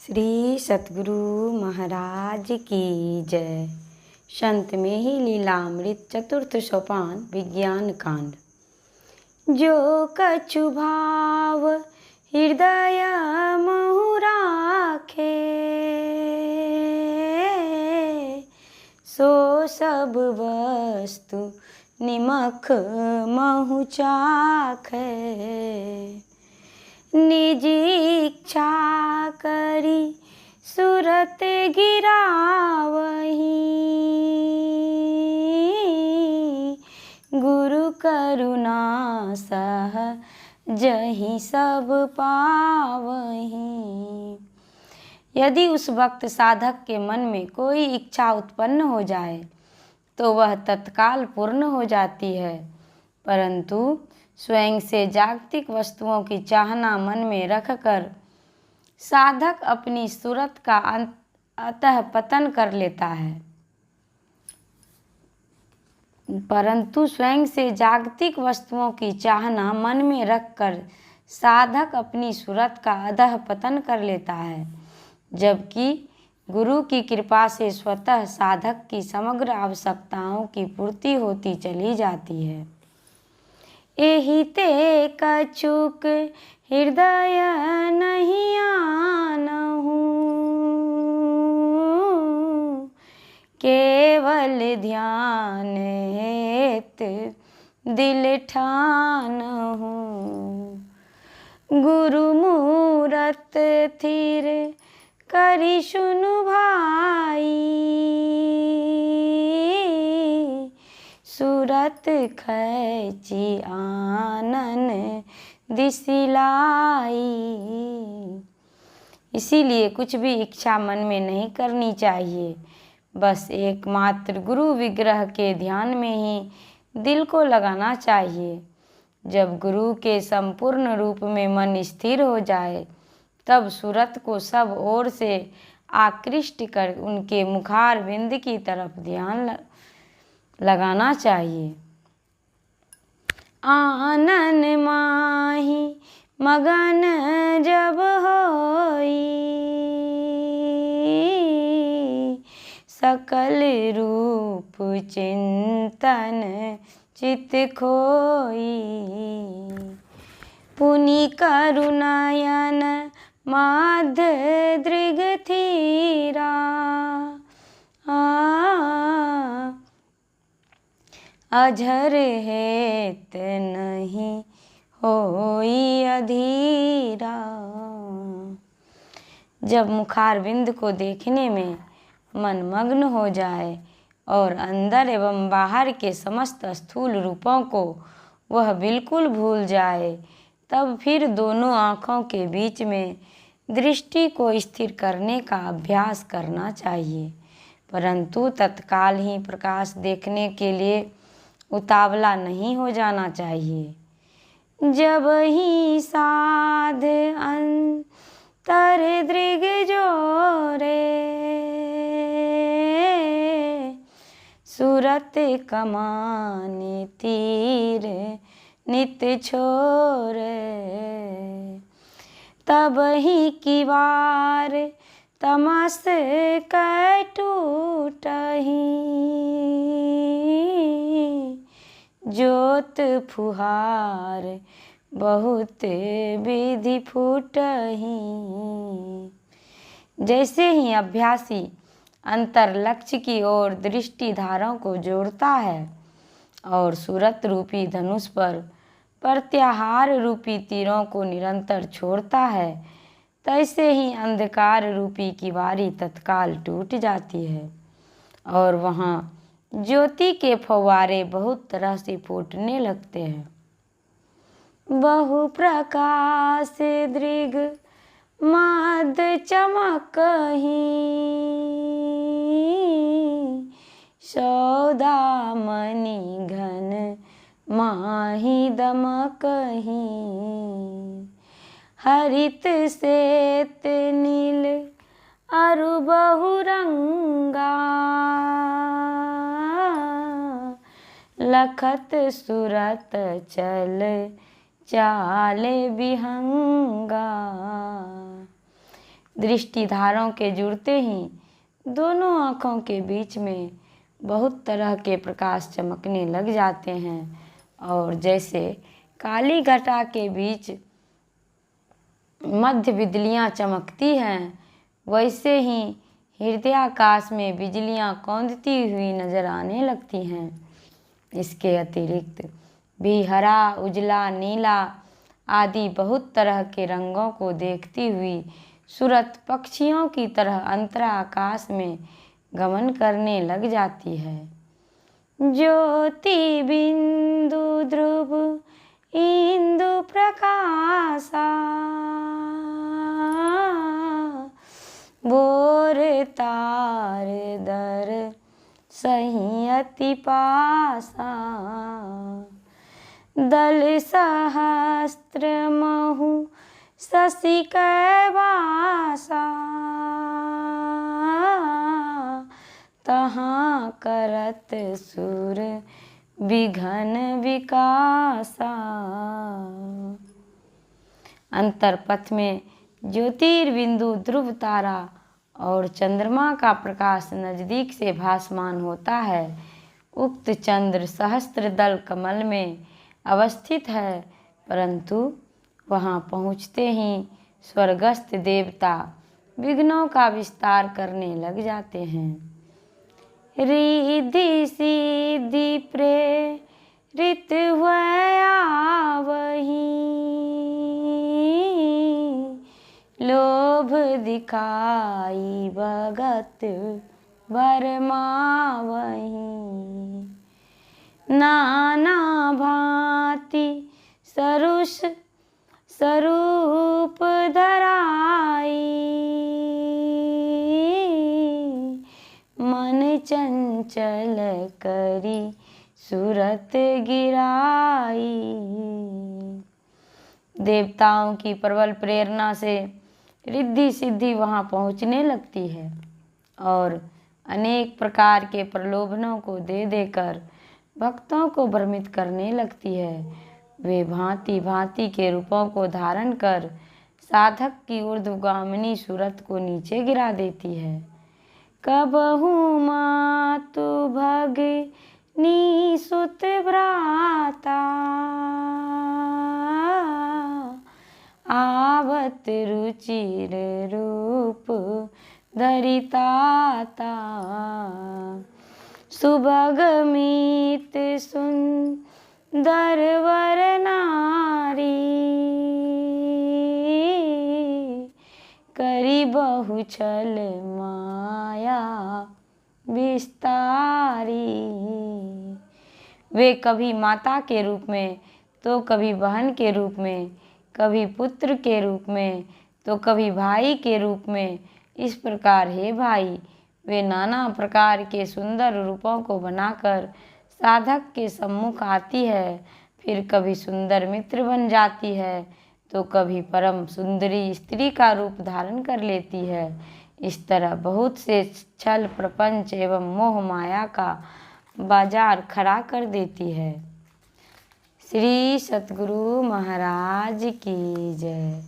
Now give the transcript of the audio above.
श्री सतगुरु महाराज की जय। संत में ही लीलामृत चतुर्थ सोपान विज्ञान कांड। जो कछु भाव हृदय महु राखे, सो सब वस्तु निमख महु चाखे। निज इच्छा करी सुरत गिरावही, गुरु करुणा सह जहि सब पावही। यदि उस वक्त साधक के मन में कोई इच्छा उत्पन्न हो जाए तो वह तत्काल पूर्ण हो जाती है, परंतु स्वयं से जागतिक वस्तुओं की चाहना मन में रखकर साधक अपनी सूरत का अतः पतन कर लेता है। परंतु स्वयं से जागतिक वस्तुओं की चाहना मन में रखकर साधक अपनी सूरत का अधः पतन कर लेता है, जबकि गुरु की कृपा से स्वतः साधक की समग्र आवश्यकताओं की पूर्ति होती चली जाती है। एहि ते कछुक हृदय नहीं आनहु, केवल ध्यान हेत दिल ठानहु। गुरु मूरत थिर करि सुनु भाई, सूरत खैची आनन दिसिलाई। इसीलिए कुछ भी इच्छा मन में नहीं करनी चाहिए, बस एकमात्र गुरु विग्रह के ध्यान में ही दिल को लगाना चाहिए। जब गुरु के संपूर्ण रूप में मन स्थिर हो जाए तब सूरत को सब ओर से आकृष्ट कर उनके मुखार बिंद की तरफ ध्यान लगाना चाहिए। आनन माही मगन जब होई, सकल रूप चिंतन चित खोई। पुनि करुणायन माध्य दृग थीरा, अझर हेत नहीं होई अधीरा। जब मुखार बिंद को देखने में मन मग्न हो जाए और अंदर एवं बाहर के समस्त स्थूल रूपों को वह बिल्कुल भूल जाए, तब फिर दोनों आँखों के बीच में दृष्टि को स्थिर करने का अभ्यास करना चाहिए, परंतु तत्काल ही प्रकाश देखने के लिए उतावला नहीं हो जाना चाहिए। जब ही साध अंतर दृग जोरे, सूरत कमान तीर नित छोरे, तब ही किवार तमस कै टूटही, ज्योत फुहार बहुत विधि फूटही। जैसे ही अभ्यासी अंतर लक्ष्य की ओर दृष्टि धाराओं को जोड़ता है और सूरत रूपी धनुष पर प्रत्याहार रूपी तीरों को निरंतर छोड़ता है, तैसे ही अंधकार रूपी किवारी तत्काल टूट जाती है और वहाँ ज्योति के फव्वारे बहुत तरह से फूटने लगते हैं। बहु प्रकाश दृग मद चमकही, सौदामणि घन माही दमकही। हरित श्वेत नील अरु बहुरंगा, लखत सूरत चल चाले विहंगा। दृष्टिधारों के जुड़ते ही दोनों आँखों के बीच में बहुत तरह के प्रकाश चमकने लग जाते हैं, और जैसे काली घटा के बीच मध्य बिजलियाँ चमकती हैं, वैसे ही हृदयाकाश में बिजलियाँ कौंधती हुई नजर आने लगती हैं। इसके अतिरिक्त भी हरा, उजला, नीला आदि बहुत तरह के रंगों को देखती हुई सूरत पक्षियों की तरह अंतरा आकाश में गमन करने लग जाती है। ज्योति बिंदु ध्रुव इंदु प्रकाशा, बोर तार दर सही अति पासा, दल सहस्त्र महु शशि कैवासा, तहाँ करत सुर विघन विकासा। अंतरपथ में ज्योतिर्बिंदु, ध्रुव तारा और चंद्रमा का प्रकाश नजदीक से भासमान होता है। उक्त चंद्र सहस्त्र दल कमल में अवस्थित है, परंतु वहाँ पहुँचते ही स्वर्गस्थ देवता विघ्नों का विस्तार करने लग जाते हैं। रिद्धि सिद्धि प्रेरित वही, लोभ दिखाई भगत भरमावही, नाना भांति सरुष स्वरूप धराई, मन चंचल करी सूरत गिराई। देवताओं की प्रबल प्रेरणा से रिद्धि सिद्धि वहाँ पहुँचने लगती है और अनेक प्रकार के प्रलोभनों को दे देकर भक्तों को भ्रमित करने लगती है। वे भांति भांति के रूपों को धारण कर साधक की ऊर्ध्वगामिनी सूरत को नीचे गिरा देती है। कबहु मातु भगिनी सुत भ्राता, आवत रुचिर रूप धरिताता, सुभग मीत सुंदर वर नारी, करी बहु छल माया विस्तारी। वे कभी माता के रूप में, तो कभी बहन के रूप में, कभी पुत्र के रूप में, तो कभी भाई के रूप में, इस प्रकार हे भाई वे नाना प्रकार के सुंदर रूपों को बनाकर साधक के सम्मुख आती है। फिर कभी सुंदर मित्र बन जाती है, तो कभी परम सुंदरी स्त्री का रूप धारण कर लेती है। इस तरह बहुत से छल प्रपंच एवं मोह माया का बाजार खड़ा कर देती है। श्री सतगुरु महाराज की जय।